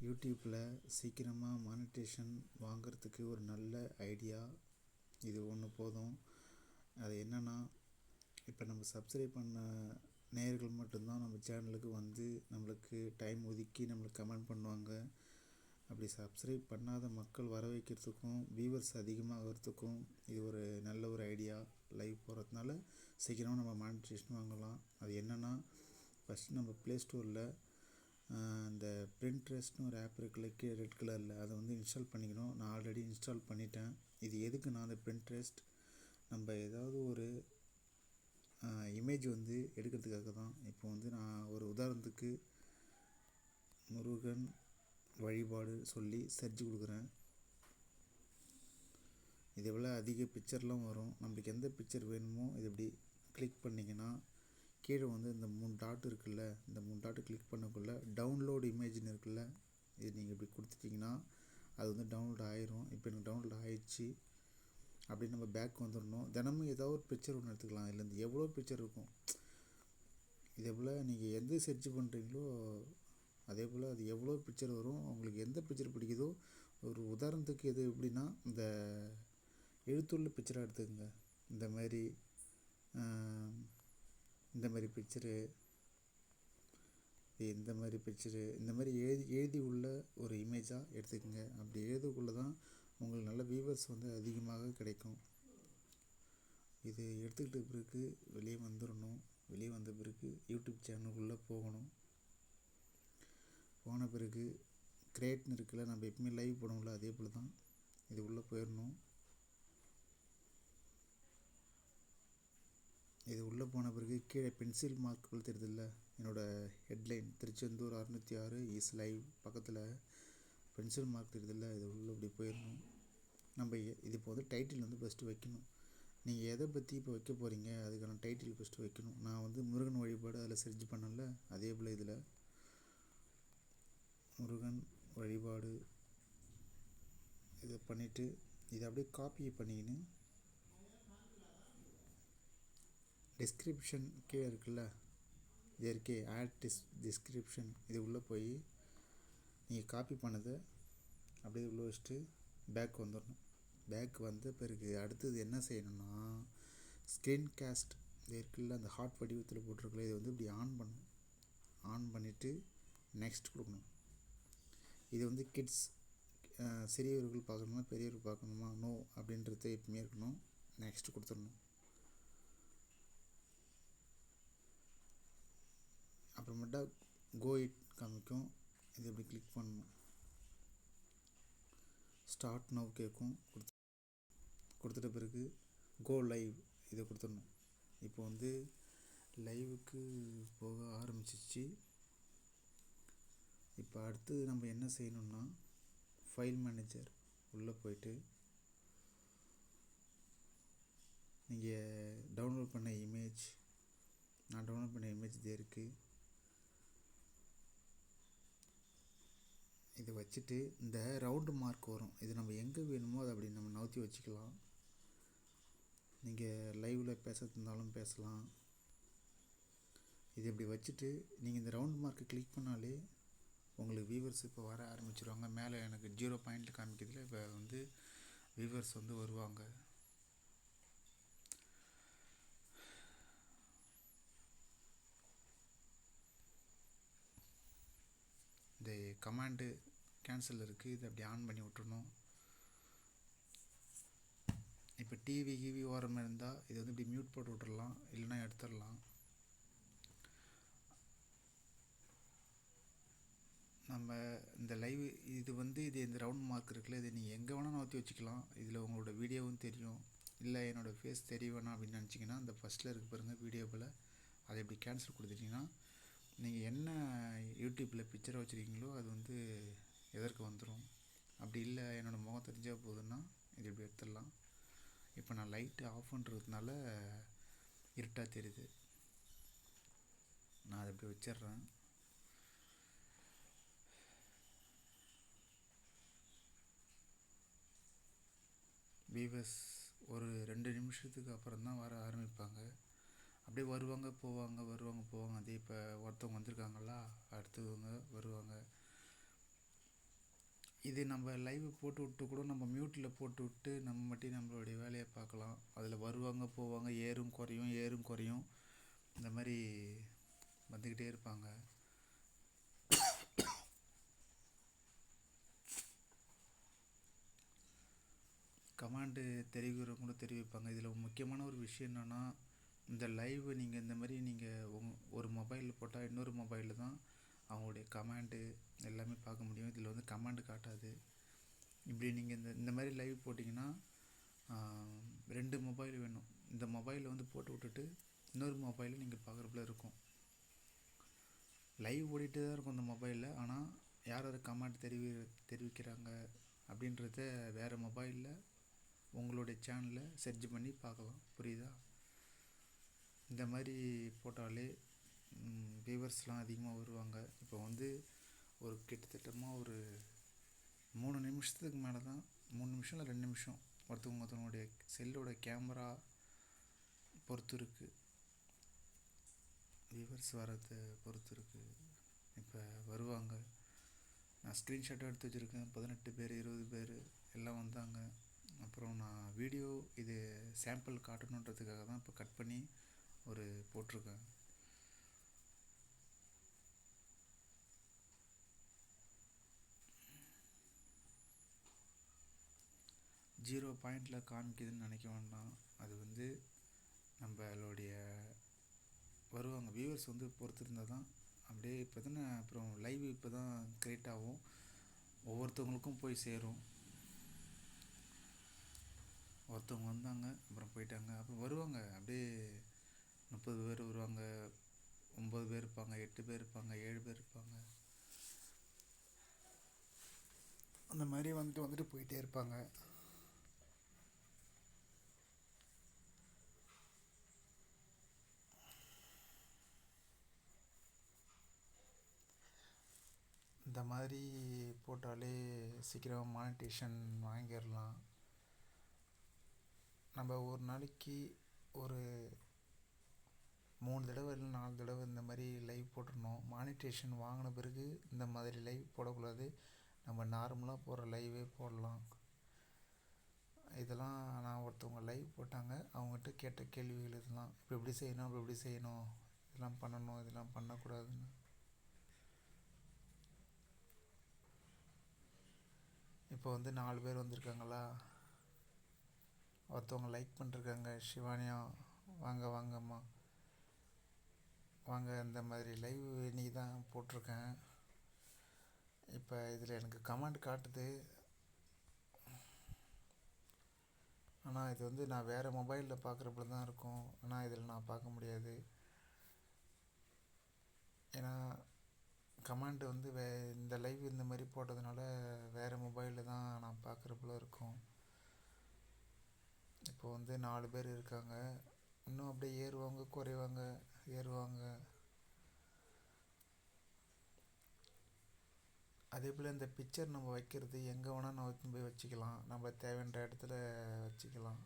யூடியூப்பில் சீக்கிரமாக மானிட்டேஷன் வாங்கிறதுக்கு ஒரு நல்ல ஐடியா இது ஒன்று போதும். அது என்னென்னா, இப்போ நம்ம சப்ஸ்கிரைப் பண்ண நேயர்கள் மட்டும்தான் நம்ம சேனலுக்கு வந்து நம்மளுக்கு டைம் ஒதுக்கி நம்மளுக்கு கமெண்ட் பண்ணுவாங்க. அப்படி சப்ஸ்கிரைப் பண்ணாத மக்கள் வர வைக்கிறதுக்கும் வியூவர்ஸ் அதிகமாகிறதுக்கும் இது ஒரு நல்ல ஒரு ஐடியா. லைவ் போகிறதுனால சீக்கிரமாக நம்ம மானிட்டேஷன் வாங்கலாம். அது என்னென்னா, ஃபஸ்ட்டு நம்ம ப்ளே ஸ்டோரில் இந்த பிரிண்ட்ரெஸ்ட்னு ஒரு ஆப் இருக்குல்ல, கீழே ரெட் கலரில், அதை வந்து இன்ஸ்டால் பண்ணிக்கணும். நான் ஆல்ரெடி இன்ஸ்டால் பண்ணிட்டேன். இது எதுக்குன்னா, அந்த பிரிண்ட்ரெஸ்ட் நம்ம ஏதாவது ஒரு இமேஜ் வந்து எடுக்கிறதுக்காக தான். இப்போ வந்து நான் ஒரு உதாரணத்துக்கு முருகன் வழிபாடு சொல்லி சர்ச் கொடுக்குறேன். இதை விட அதிக பிக்சர்லாம் வரும். நம்மளுக்கு எந்த பிக்சர் வேணுமோ இதை இப்படி கிளிக் பண்ணிங்கன்னா கீழே வந்து இந்த 3 டாட் இருக்குல்ல, இந்த 3 டாட்டு கிளிக் பண்ணக்குள்ளே டவுன்லோடு இமேஜ்னு இருக்குல்ல, இது நீங்கள் இப்படி கொடுத்துட்டிங்கன்னா அது வந்து டவுன்லோட் ஆயிரும். இப்போ எனக்கு டவுன்லோட் ஆயிடுச்சு. அப்படி நம்ம பேக் வந்துடணும். தினமும் ஏதாவது ஒரு பிக்சர் ஒன்று எடுத்துக்கலாம். இதுலேருந்து எவ்வளோ பிக்சர் இருக்கும். இதே போல் நீங்கள் எந்த சர்ச் பண்ணுறீங்களோ அதே போல் அது எவ்வளோ பிக்சர் வரும். உங்களுக்கு எந்த பிக்சர் பிடிக்குதோ, ஒரு உதாரணத்துக்கு எது எப்படின்னா, இந்த எழுத்துள்ள பிக்சராக எடுத்துக்கோங்க. இந்த மாதிரி பிக்சரு, இந்த மாதிரி எழுதி உள்ள ஒரு இமேஜாக எடுத்துக்கோங்க. அப்படி எழுதக்குள்ளே தான் உங்களுக்கு நல்ல வியூவர்ஸ் வந்து அதிகமாக கிடைக்கும். இது எடுத்துக்கிட்ட பிறகு வெளியே வந்துடணும். வெளியே வந்த பிறகு யூடியூப் சேனலுக்குள்ளே போகணும். போன பிறகு கிரியேட்னு இருக்குல்ல, நம்ம எப்பவுமே லைவ் போடுவோம்ல, அதே போல் தான் இது உள்ளே போயிடணும். இது உள்ளே போன பிறகு கீழே பென்சில் மார்க்குகள் தெரியுதில்ல, என்னோடய ஹெட்லைன் திருச்செந்தூர் 606 இஸ் லைவ் பக்கத்தில் பென்சில் மார்க் தெரியுதில்ல, இது உள்ளே இப்படி போயிடணும். நம்ம இது இப்போ வந்து டைட்டில் வந்து ஃபஸ்ட்டு வைக்கணும். நீங்கள் எதை பற்றி இப்போ வைக்க போகிறீங்க அதுக்கான டைட்டில் ஃபஸ்ட்டு வைக்கணும். நான் வந்து முருகன் வழிபாடு அதில் சர்ச் பண்ணல, அதே போல் இதில் முருகன் வழிபாடு இதை பண்ணிவிட்டு இதை அப்படியே காப்பி பண்ணிக்கின்னு டிஸ்கிரிப்ஷன் கீழே இருக்குல்ல, இதற்கே ஆட் டிஸ்கிரிப்ஷன், இது உள்ளே போய் நீங்கள் காப்பி பண்ணதை அப்படியே உள்ளே வச்சுட்டு பேக் வந்துடணும். பேக் வந்த பிறகு அடுத்தது என்ன செய்யணும்னா, ஸ்க்ரீன் காஸ்ட் இது இருக்குல்ல, அந்த ஹார்ட் வடிவத்தில் போட்டிருக்குல்ல, இதை வந்து இப்படி ஆன் பண்ணணும். ஆன் பண்ணிவிட்டு நெக்ஸ்ட் கொடுக்கணும். இது வந்து கிட்ஸ், சிறியவர்கள் பார்க்கணுமா பெரியவர்கள் பார்க்கணுமா, நோ அப்படின்றது எப்பவுமே இருக்கணும். நெக்ஸ்ட் கொடுத்துடணும். அப்புறமேட்டா கோ இட் காமிக்கும், இது இப்படி கிளிக் பண்ணணும். ஸ்டார்ட் நவ் கேட்கும். கொடுத்துட்ட பிறகு கோ லைவ் இதை கொடுத்துடணும். இப்போ வந்து லைவுக்கு போக ஆரம்பிச்சிச்சு. இப்போ அடுத்து நம்ம என்ன செய்யணும்னா, ஃபைல் மேனேஜர் உள்ளே போயிட்டு நீங்கள் டவுன்லோட் பண்ண இமேஜ், நான் டவுன்லோட் பண்ண இமேஜ் இது இருக்குது. இதை வச்சுட்டு இந்த ரவுண்டு மார்க் வரும், இது நம்ம எங்கே வேணுமோ அதை அப்படி நம்ம நவுத்தி வச்சுக்கலாம். நீங்கள் லைவில் பேசுறதுனாலும் பேசலாம். இது இப்படி வச்சுட்டு நீங்கள் இந்த ரவுண்ட் மார்க்கை கிளிக் பண்ணாலே உங்களுக்கு வியூவர்ஸ் இப்போ வர ஆரம்பிச்சிருவாங்க. மேலே எனக்கு 0 பாயிண்டில் காமிக்கிறதுல இப்போ வந்து வியூவர்ஸ் வந்து வருவாங்க. இந்த கமாண்டு கேன்சல் இருக்குது, இதை அப்படி ஆன் பண்ணி விட்டுறணும். இப்போ டிவி ஓரமாக இருந்தால் இது வந்து இப்படி மியூட் போட்டு விட்டுறலாம், இல்லைன்னா எடுத்துடலாம். நம்ம இந்த லைவ் இது வந்து இந்த ரவுண்ட் மார்க் இருக்குல்ல, இதை நீங்கள் எங்கே வேணால் நோற்றி வச்சுக்கலாம். இதில் உங்களோட வீடியோவும் தெரியும். இல்லை என்னோடய ஃபேஸ் தெரிய வேணாம் அப்படின்னு நினச்சிங்கன்னா, அந்த ஃபஸ்ட்டில் இருக்க பாருங்கள் வீடியோவில், அதை இப்படி கேன்சல் கொடுத்துட்டிங்கன்னா நீங்கள் என்ன யூடியூப்பில் பிக்சரை வச்சுருக்கீங்களோ அது வந்து எதற்கு வந்துடும். அப்படி இல்லை என்னோடய முகம் தெரிஞ்சால் போதுன்னா இது இப்படி எடுத்துடலாம். இப்போ நான் லைட்டு ஆஃப் பண்ணுறதுனால இருட்டாக தெரியுது. நான் அதை இப்படி வச்சிட்றேன். வியூவர்ஸ் ஒரு 2 நிமிஷத்துக்கு அப்புறம் தான் வர ஆரம்பிப்பாங்க. அப்படியே வருவாங்க போவாங்க. அதே இப்போ ஒருத்தவங்க வந்திருக்காங்களா, அடுத்தவங்க வருவாங்க. இது நம்ம லைவ் போட்டு விட்டு கூட நம்ம மியூட்டில் போட்டு விட்டு நம்ம மட்டும் நம்மளுடைய வேலையை பார்க்கலாம். அதில் வருவாங்க போவாங்க, ஏறும் குறையும் ஏறும் குறையும் இந்த மாதிரி வந்துக்கிட்டே இருப்பாங்க. கமாண்டு தெரிவிக்கிறவங்களும் தெரிவிப்பாங்க. இதில் முக்கியமான ஒரு விஷயம் என்னென்னா, இந்த லைவ் நீங்கள் இந்த மாதிரி நீங்கள் ஒரு மொபைலில் போட்டால் இன்னொரு மொபைலில் தான் அவங்களுடைய கமாண்டு எல்லாமே பார்க்க முடியும். இதில் வந்து கமாண்டு காட்டாது. இப்படி நீங்கள் இந்த மாதிரி லைவ் போட்டிங்கன்னா 2 மொபைல் வேணும். இந்த மொபைலில் வந்து போட்டு விட்டுட்டு இன்னொரு மொபைலில் நீங்கள் பார்க்குறப்பல இருக்கும். லைவ் ஓடிட்டு தான் இருக்கும் அந்த மொபைலில். ஆனால் யார் யார் கமாண்ட் தெரிவிக்கிறாங்க அப்படின்றத வேறு மொபைலில் உங்களுடைய சேனலில் சர்ச் பண்ணி பார்க்கலாம். புரியுதா? இந்த மாதிரி போட்டாலே வியூவர்ஸ்லாம் அதிகமாக வருவாங்க. இப்போ வந்து ஒரு கிட்டத்தட்டமாக ஒரு 3 நிமிஷத்துக்கு மேலே தான், 3 நிமிஷம் இல்லை 2 நிமிஷம் ஒருத்தவங்களுடைய செல்லோட கேமரா பொறுத்து இருக்குது, வியூவர்ஸ் வரதை பொறுத்து இருக்குது. இப்போ வருவாங்க. நான் ஸ்க்ரீன்ஷாட் எடுத்து வச்சுருக்கேன். 18 பேர் 20 பேர் எல்லாம் வந்தாங்க. அப்புறம் நான் வீடியோ இது சாம்பிள் காட்டணுன்றதுக்காக தான் இப்போ கட் பண்ணி ஒரு போட்டிருக்கேன். ஜீரோ பாயிண்டில் காமிக்குதுன்னு நினைக்க வேண்டாம். அது வந்து நம்மளுடைய வருவாங்க வியூவர்ஸ் வந்து பொறுத்து இருந்தால் தான் அப்படியே. இப்போ தானே அப்புறம் லைவ் இப்போ தான் க்ரியேட் ஆகும், ஒவ்வொருத்தவங்களுக்கும் போய் சேரும். ஒருத்தவங்க வந்தாங்க, அப்புறம் போயிட்டாங்க, அப்புறம் வருவாங்க. அப்படியே 30 பேர் வருவாங்க, 9 பேர் இருப்பாங்க, 8 பேர் இருப்பாங்க, 7 பேர் இருப்பாங்க. அந்த மாதிரி வந்துட்டு போயிட்டே இருப்பாங்க. இந்த மாதிரி போட்டாலே சீக்கிரம் மானிட்டேஷன் வாங்கிடலாம். நம்ம ஒரு நாளைக்கு ஒரு 3 தடவை இல்லை 4 தடவை இந்த மாதிரி லைவ் போட்டுடணும். மானிட்டேஷன் வாங்கின பிறகு இந்த மாதிரி லைவ் போடக்கூடாது. நம்ம நார்மலாக போடுற லைவே போடலாம். இதெல்லாம் நான் ஒருத்தவங்க லைவ் போட்டாங்க, அவங்ககிட்ட கேட்ட கேள்விகள் இதெல்லாம். இப்போ எப்படி செய்யணும், இப்போ எப்படி செய்யணும், இதெல்லாம் பண்ணணும், இதெல்லாம் பண்ணக்கூடாதுன்னு. இப்போ வந்து 4 பேர் வந்திருக்காங்களா, ஒருத்தவங்க லைக் பண்ணிருக்காங்க, சிவானியா வாங்க வாங்கம்மா வாங்க. இந்த மாதிரி லைவ் நீ தான் போட்டிருக்கேன். இப்போ இதில் எனக்கு கமெண்ட் காட்டுது, ஆனால் இது வந்து நான் வேறு மொபைலில் பார்க்குறப்பல தான் இருக்கும். ஆனால் இதில் நான் பார்க்க முடியாது. ஏன்னா கமெண்ட் வந்து இந்த லைவ் இந்த மாதிரி போட்டதுனால வேறு மொபைலில் தான் நான் பார்க்குறப்பல இருக்கும். இப்போ வந்து 4 பேர் இருக்காங்க. இன்னும் அப்படியே ஏறுவாங்க குறைவாங்க, ஏறுவாங்க. அதே போல் இந்த பிக்சர் நம்ம வைக்கிறது எங்கே வேணால் நம்ம போய் வச்சுக்கலாம். நம்ம தேவையான இடத்துல வச்சுக்கலாம்.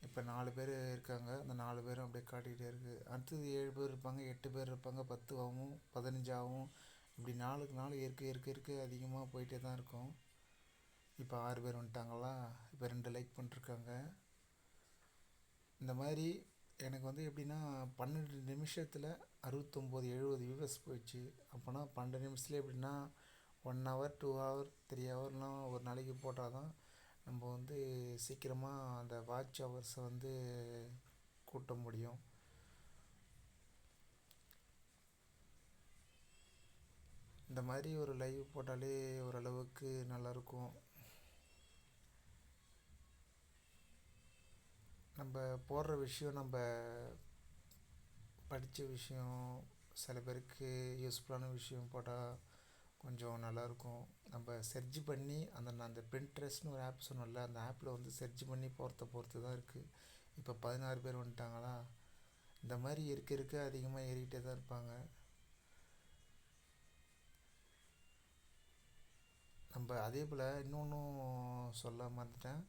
இப்போ 4 பேர் இருக்காங்க, அந்த 4 பேரும் அப்படியே காட்டிகிட்டே இருக்குது. அடுத்தது 7 பேர் இருப்பாங்க, 8 பேர் இருப்பாங்க, 10 ஆகும், 15 ஆகும். இப்படி நாளுக்கு நாள் இருக்க அதிகமாக போயிட்டே தான் இருக்கும். இப்போ 6 பேர் வந்துட்டாங்களா, இப்போ 2 லைக் பண்ணிருக்காங்க. இந்த மாதிரி எனக்கு வந்து எப்படின்னா 12 நிமிஷத்தில் 69 70 வியூவர்ஸ் போயிடுச்சு. அப்போனா 12 நிமிஷத்துல எப்படின்னா 1 ஹவர் 2 ஹவர் 3 ஹவர்லாம் ஒரு நாளைக்கு போட்டால் தான் நம்ம வந்து சீக்கிரமாக அந்த வாட்ச் ஹவர்ஸை வந்து கூட்ட முடியும். இந்த மாதிரி ஒரு லைவ் போட்டாலே ஓரளவுக்கு நல்லாயிருக்கும். நம்ம போடுற விஷயம், நம்ம படித்த விஷயம், சில பேருக்கு யூஸ்ஃபுல்லான விஷயம் போட்டால் கொஞ்சம் நல்லாயிருக்கும். நம்ம சர்ச் பண்ணி அந்த பின்ட்ரெஸ்ட்னு ஒரு ஆப் சொன்னோம்ல, அந்த ஆப்பில் வந்து சர்ச் பண்ணி போகிறத பொறுத்து தான் இருக்குது. இப்போ 16 பேர் வந்துட்டாங்களா, இந்த மாதிரி இருக்க அதிகமாக ஏறிக்கிட்டே தான் இருப்பாங்க. நம்ம அதே போல் இன்னொன்றும் சொல்ல மறந்துட்டேன்.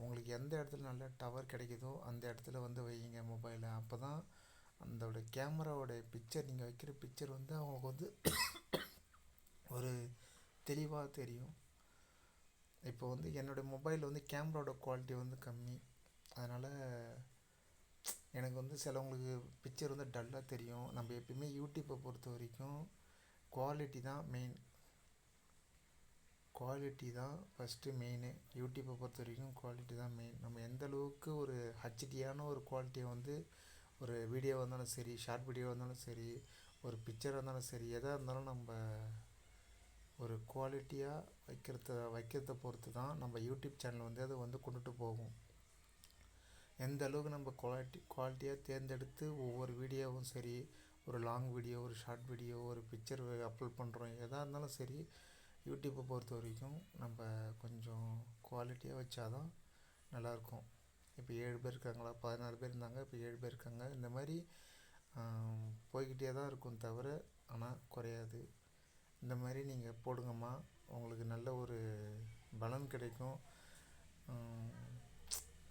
உங்களுக்கு எந்த இடத்துல நல்ல டவர் கிடைக்குதோ அந்த இடத்துல வந்து வைங்க மொபைலை. அப்போ தான் அதோட கேமராவோட பிக்சர், நீங்கள் வைக்கிற பிக்சர் வந்து அவங்களுக்கு வந்து ஒரு தெளிவாக தெரியும். இப்போ வந்து என்னுடைய மொபைல் வந்து கேமராவோட குவாலிட்டி வந்து கம்மி. அதனால் எனக்கு வந்து சிலவங்களுக்கு பிக்சர் வந்து டல்லாக தெரியும். நம்ம எப்பயுமே யூடியூப்பை பொறுத்த வரைக்கும் குவாலிட்டி தான் மெயின். குவாலிட்டி தான் ஃபஸ்ட்டு மெயினு. யூடியூப்பை பொறுத்த வரைக்கும் குவாலிட்டி தான் மெயின். நம்ம எந்த அளவுக்கு ஒரு ஹச்டியான ஒரு குவாலிட்டியை வந்து ஒரு வீடியோ இருந்தாலும் சரி, ஷார்ட் வீடியோ இருந்தாலும் சரி, ஒரு பிக்சர் இருந்தாலும் சரி, எதாக இருந்தாலும் நம்ம ஒரு குவாலிட்டியாக வைக்கிறத பொறுத்து தான் நம்ம யூடியூப் சேனல் வந்து அதை வந்து கொண்டுட்டு போகும். எந்த அளவுக்கு நம்ம குவாலிட்டியாக தேர்ந்தெடுத்து ஒவ்வொரு வீடியோவும் சரி, ஒரு லாங் வீடியோ, ஒரு ஷார்ட் வீடியோ, ஒரு பிக்சர் அப்லோட் பண்ணுறோம், எதாக இருந்தாலும் சரி, யூடியூப்பை பொறுத்த வரைக்கும் நம்ம கொஞ்சம் குவாலிட்டியாக வச்சாதான் நல்லாயிருக்கும். இப்போ 7 பேர் இருக்காங்களா, 16 பேர் இருந்தாங்க, இப்போ 7 பேர் இருக்காங்க. இந்த மாதிரி போய்கிட்டே தான் இருக்கும் தவிர ஆனால் குறையாது. இந்த மாதிரி நீங்கள் போடுங்கம்மா, உங்களுக்கு நல்ல ஒரு பலன் கிடைக்கும்.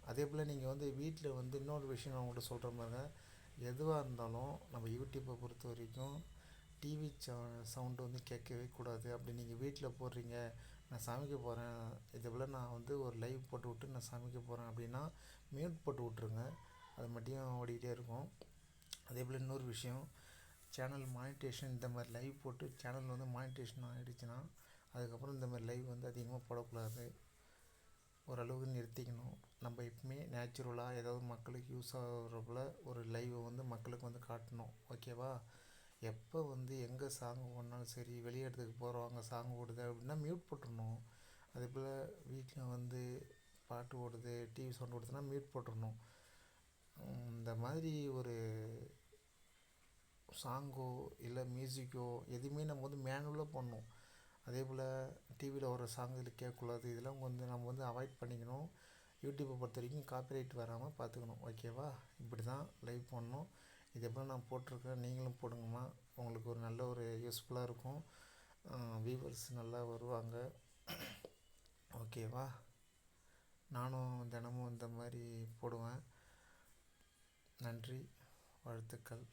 அதே போல் நீங்கள் வந்து வீட்டில் வந்து இன்னொரு விஷயம் நான் உங்கள்கிட்ட சொல்கிற மாதிரிங்க, எதுவாக இருந்தாலும் நம்ம யூடியூப்பை பொறுத்த வரைக்கும் டிவி சவுண்டு வந்து கேட்கவே கூடாது. அப்படி நீங்கள் வீட்டில் போடுறீங்க, நான் சமைக்க போகிறேன், இதே போல் நான் வந்து ஒரு லைவ் போட்டு விட்டு நான் சமைக்க போகிறேன் அப்படின்னா மியூட் போட்டு விட்ருங்க. அது மட்டும் ஓடிக்கிட்டே இருக்கும். அதே போல் இன்னொரு விஷயம், சேனல் மானிட்டேஷன், இந்த மாதிரி லைவ் போட்டு சேனல் வந்து மானிட்டேஷன் ஆகிடுச்சுன்னா அதுக்கப்புறம் இந்த மாதிரி லைவ் வந்து அதிகமாக போடக்கூடாது. ஓரளவுக்கு நிறுத்திக்கணும். நம்ம எப்பவுமே நேச்சுரலாக ஏதாவது மக்களுக்கு யூஸ் ஆகிற போல் ஒரு லைவை வந்து மக்களுக்கு வந்து காட்டணும். ஓகேவா? எப்போ வந்து எங்கே சாங் ஓடினாலும் சரி, வெளியே இடத்துக்கு போகிறோம், அங்கே சாங் ஓடுது அப்படின்னா மியூட் போட்டுடணும். அதே போல் வீட்டில் வந்து பாட்டு ஓடுது, டிவி சவுண்ட் ஓடுதுன்னா மியூட் போட்டுடணும். இந்த மாதிரி ஒரு சாங்கோ இல்லை மியூசிக்கோ எதுவுமே நம்ம வந்து மேனுவலாக பண்ணணும். அதே போல் டிவியில் வர சாங் இதில் கேட்கக்கூடாது. இதெல்லாம் வந்து நம்ம வந்து அவாய்ட் பண்ணிக்கணும். யூடியூப்பை பொறுத்த வரைக்கும் காப்பிரைட் வராமல் பார்த்துக்கணும். ஓகேவா? இப்படி தான் லைவ் பண்ணணும். இதே போல் நான் போட்டிருக்கேன், நீங்களும் போடுங்கம்மா. உங்களுக்கு ஒரு நல்ல ஒரு யூஸ்ஃபுல்லாக இருக்கும். வியூவர்ஸ் நல்லா வருவாங்க. ஓகேவா? நானும் தினமும் இந்த மாதிரி போடுவேன். நன்றி, வாழ்த்துக்கள்.